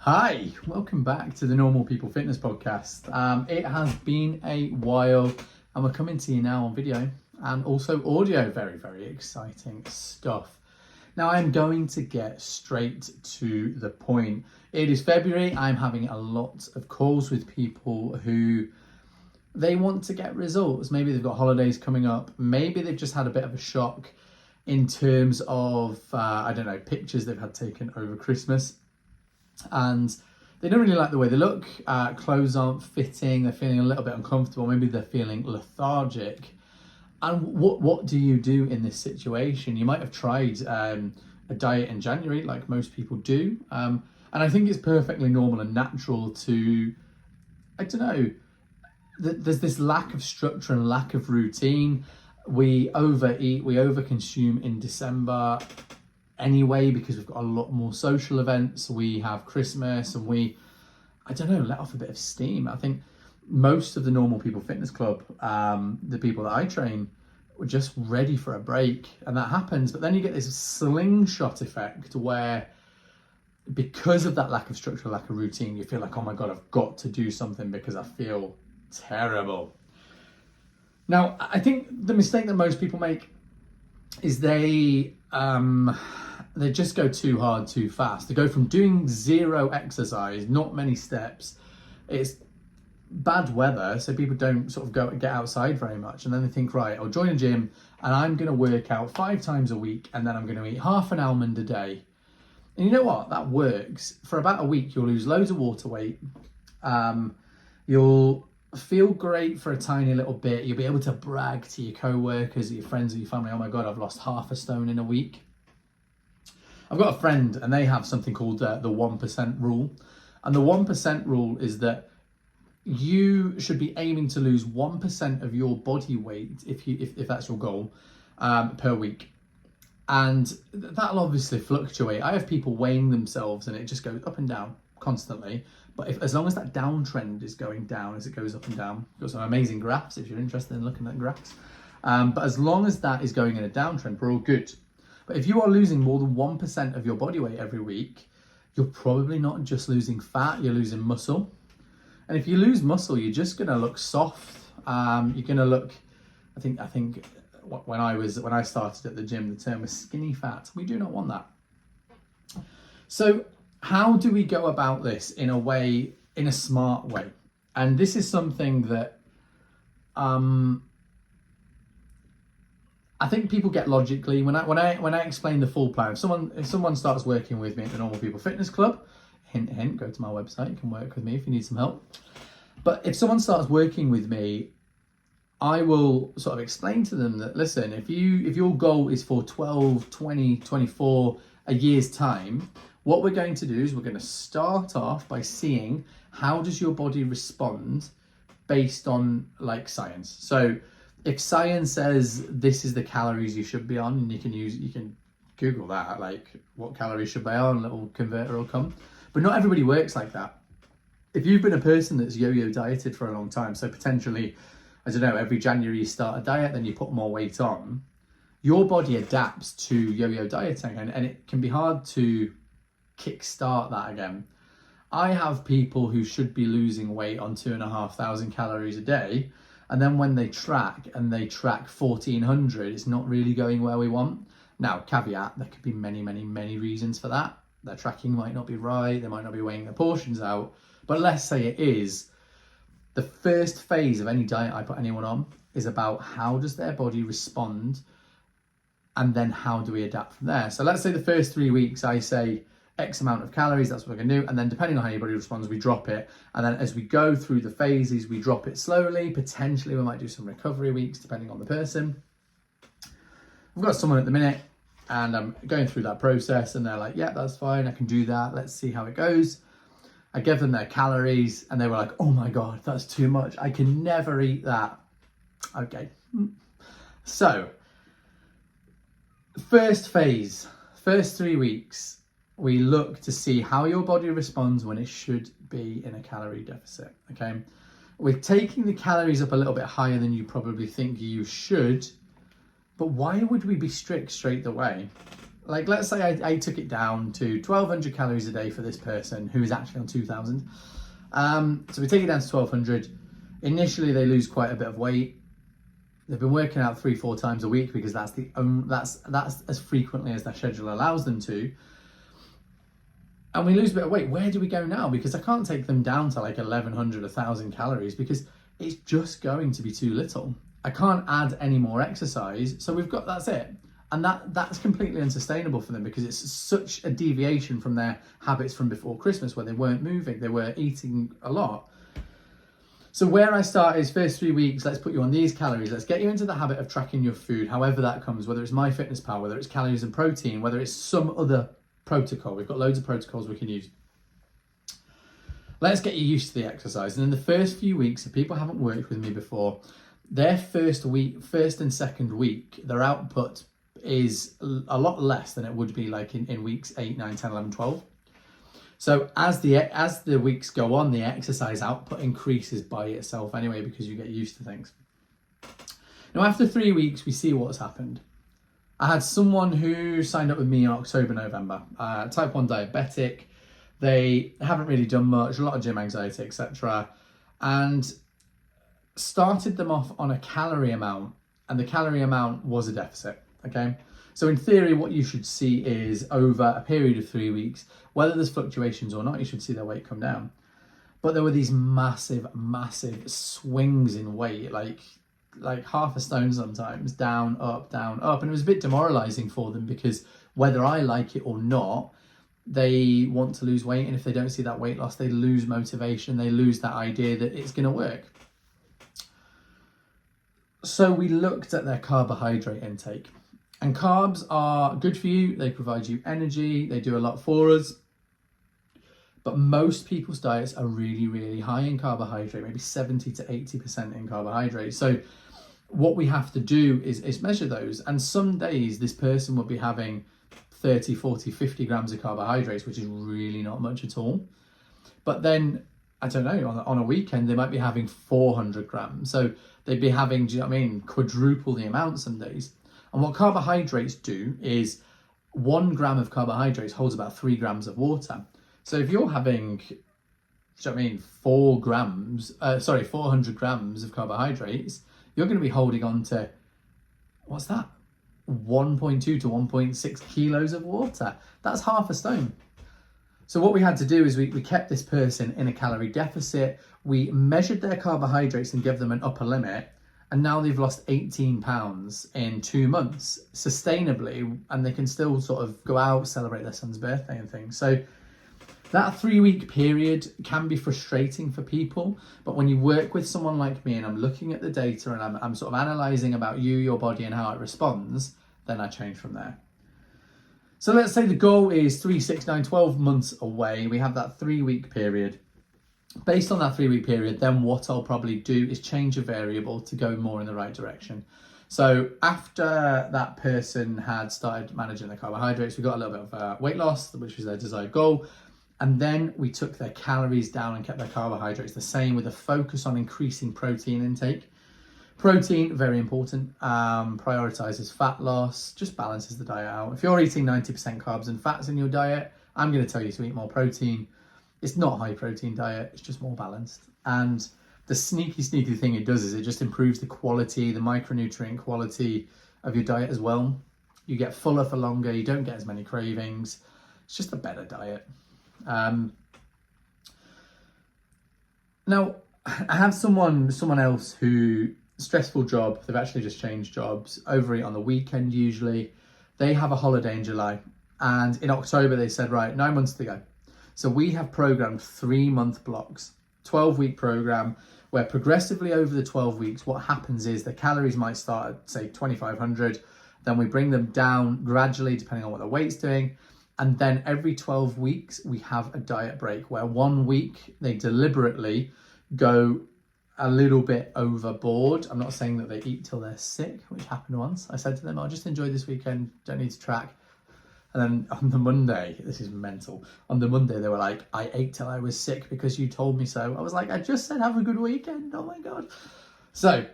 Hi, welcome back to the Normal People Fitness Podcast. It has been a while and we're coming to you now on video and also audio. Very, very exciting stuff. Now I'm going to get straight to the point. It is February. I'm having a lot of calls with people who they want to get results. Maybe they've got holidays coming up. Maybe they've just had a bit of a shock in terms of, pictures they've had taken over Christmas. And they don't really like the way they look, clothes aren't fitting, they're feeling a little bit uncomfortable, maybe they're feeling lethargic. And what do you do in this situation? You might have tried a diet in January, like most people do. And I think it's perfectly normal and natural to, there's this lack of structure and lack of routine. We overeat, we overconsume in December anyway, because we've got a lot more social events. We have Christmas and we, let off a bit of steam. I think most of the Normal People Fitness Club, the people that I train, were just ready for a break, and that happens. But then you get this slingshot effect where, because of that lack of structure, lack of routine, you feel like, oh my God, I've got to do something because I feel terrible. Now, I think the mistake that most people make is they just go too hard too fast. They go from doing zero exercise, not many steps. It's bad weather, so people don't sort of get outside very much. And then they think, right, I'll join a gym and I'm going to work out 5 times a week and then I'm going to eat half an almond a day. And you know what? That works. For about a week, you'll lose loads of water weight. You'll feel great for a tiny little bit. You'll be able to brag to your co-workers, your friends, your family, oh my God, I've lost half a stone in a week. I've got a friend and they have something called the 1% rule. And the 1% rule is that you should be aiming to lose 1% of your body weight, if that's your goal, per week. And that'll obviously fluctuate. I have people weighing themselves and it just goes up and down constantly. But as long as that downtrend is going down as it goes up and down, I've got some amazing graphs if you're interested in looking at graphs. But as long as that is going in a downtrend, we're all good. But if you are losing more than 1% of your body weight every week, you're probably not just losing fat, you're losing muscle. And if you lose muscle, you're just going to look soft. You're going to look, I think when I started at the gym, the term was skinny fat. We do not want that. So how do we go about this in a smart way? And this is something that I think people get logically when I explain the full plan. If someone starts working with me at the Normal People Fitness Club, hint hint, go to my website, you can work with me if you need some help. But if someone starts working with me, I will sort of explain to them that, listen, if your goal is for 12, 20, 24, a year's time, what we're going to do is we're going to start off by seeing how does your body respond based on like science. So if science says this is the calories you should be on, and you can Google that, like what calories should be on, a little converter will come. But not everybody works like that. If you've been a person that's yo-yo dieted for a long time, so potentially, every January you start a diet, then you put more weight on, your body adapts to yo-yo dieting, and it can be hard to kickstart that again. I have people who should be losing weight on 2,500 calories a day, and then when they track 1,400, it's not really going where we want. Now, caveat, there could be many, many, many reasons for that. Their tracking might not be right, they might not be weighing their portions out, but let's say it is. The first phase of any diet I put anyone on is about how does their body respond, and then how do we adapt from there. So let's say the first 3 weeks I say X amount of calories, that's what we're gonna do, and then depending on how your body responds, we drop it, and then as we go through the phases, we drop it slowly. Potentially we might do some recovery weeks depending on the person. We've got someone at the minute and I'm going through that process and they're like, yeah, that's fine, I can do that, let's see how it goes. I gave them their calories and they were like, oh my God, that's too much, I can never eat that. Okay, so first phase, first 3 weeks, we look to see how your body responds when it should be in a calorie deficit, okay? We're taking the calories up a little bit higher than you probably think you should, but why would we be strict straight away? Like, let's say I took it down to 1,200 calories a day for this person who is actually on 2,000. So we take it down to 1,200. Initially, they lose quite a bit of weight. They've been working out 3-4 times a week because that's as frequently as their schedule allows them to. And we lose a bit of weight. Where do we go now? Because I can't take them down to like 1,100, 1,000 calories because it's just going to be too little. I can't add any more exercise. So that's it. And that's completely unsustainable for them because it's such a deviation from their habits from before Christmas where they weren't moving, they were eating a lot. So where I start is first 3 weeks, let's put you on these calories. Let's get you into the habit of tracking your food, however that comes, whether it's MyFitnessPal, whether it's calories and protein, whether it's some other protocol. We've got loads of protocols we can use. Let's get you used to the exercise. And in the first few weeks, if people haven't worked with me before, their first and second week, their output is a lot less than it would be like in weeks 8, 9, 10, 11, 12. So as the weeks go on, the exercise output increases by itself anyway because you get used to things. Now after 3 weeks, we see what's happened. I had someone who signed up with me in October, November, type 1 diabetic. They haven't really done much, a lot of gym anxiety, etc. And started them off on a calorie amount, and the calorie amount was a deficit, okay? So in theory, what you should see is over a period of 3 weeks, whether there's fluctuations or not, you should see their weight come down. But there were these massive, massive swings in weight, like half a stone sometimes, down, up, and it was a bit demoralizing for them because whether I like it or not, they want to lose weight, and if they don't see that weight loss, they lose motivation, they lose that idea that it's going to work. So we looked at their carbohydrate intake, and carbs are good for you. They provide you energy, they do a lot for us, but most people's diets are really, really high in carbohydrate, maybe 70 to 80% in carbohydrate. So what we have to do is measure those, and some days this person will be having 30, 40, 50 grams of carbohydrates, which is really not much at all. But then, I don't know, on a weekend, they might be having 400 grams. So they'd be having, do you know what I mean, quadruple the amount some days. And what carbohydrates do is 1 gram of carbohydrates holds about 3 grams of water. So if you're having, do you know what I mean, 400 grams of carbohydrates, you're going to be holding on to, what's that? 1.2 to 1.6 kilos of water. That's half a stone. So what we had to do is we kept this person in a calorie deficit. We measured their carbohydrates and gave them an upper limit. And now they've lost 18 pounds in 2 months sustainably. And they can still sort of go out, celebrate their son's birthday and things. So that 3-week period can be frustrating for people. But when you work with someone like me and I'm looking at the data and I'm sort of analysing about you, your body and how it responds, then I change from there. So let's say the goal is 3, 6, 9, 12 months away. We have that 3-week period. Based on that 3-week period, then what I'll probably do is change a variable to go more in the right direction. So after that person had started managing their carbohydrates, we got a little bit of weight loss, which was their desired goal. And then we took their calories down and kept their carbohydrates the same with a focus on increasing protein intake. Protein, very important, prioritizes fat loss, just balances the diet out. If you're eating 90% carbs and fats in your diet, I'm going to tell you to eat more protein. It's not a high protein diet, it's just more balanced. And the sneaky thing it does is it just improves the quality, the micronutrient quality of your diet as well. You get fuller for longer, you don't get as many cravings. It's just a better diet. Now, I have someone else who, stressful job, they've actually just changed jobs, overeat on the weekend usually. They have a holiday in July, and in October they said, right, 9 months to go. So we have programmed 3-month blocks, 12-week program, where progressively over the 12 weeks, what happens is the calories might start at, say, 2,500, then we bring them down gradually depending on what their weight's doing. And then every 12 weeks, we have a diet break where 1 week they deliberately go a little bit overboard. I'm not saying that they eat till they're sick, which happened once. I said to them, I'll just enjoy this weekend, don't need to track. And then on the Monday, this is mental. On the Monday, they were like, I ate till I was sick because you told me so. I was like, I just said have a good weekend. Oh my God. So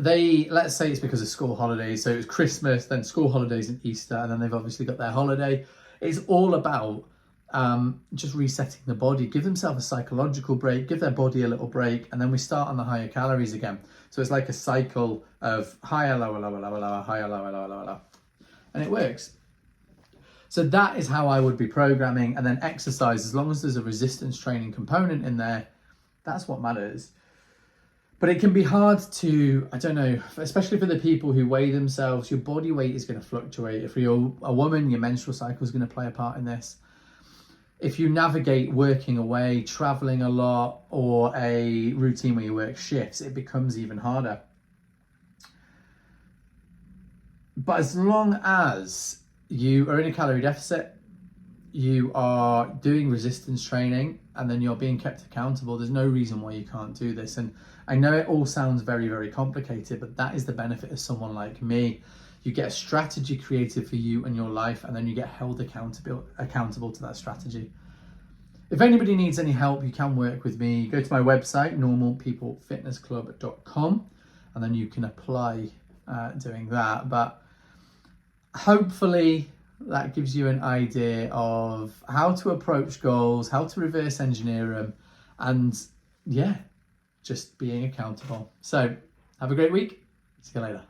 let's say it's because of school holidays. So it's Christmas, then school holidays and Easter, and then they've obviously got their holiday. It's all about just resetting the body, give themselves a psychological break, give their body a little break, and then we start on the higher calories again. So it's like a cycle of higher, lower, lower, lower, lower, higher, lower, lower, lower, lower. And it works. So that is how I would be programming. And then exercise, as long as there's a resistance training component in there, that's what matters. But it can be hard to, I don't know, especially for the people who weigh themselves, your body weight is going to fluctuate. If you're a woman, your menstrual cycle is going to play a part in this. If you navigate working away, traveling a lot, or a routine where you work shifts, it becomes even harder. But as long as you are in a calorie deficit, you are doing resistance training, and then you're being kept accountable, there's no reason why you can't do this. And I know it all sounds very, very complicated, but that is the benefit of someone like me. You get a strategy created for you and your life, and then you get held accountable to that strategy. If anybody needs any help, you can work with me. Go to my website, normalpeoplefitnessclub.com, and then you can apply doing that. But hopefully that gives you an idea of how to approach goals, how to reverse engineer them, and yeah, just being accountable. So have a great week. See you later.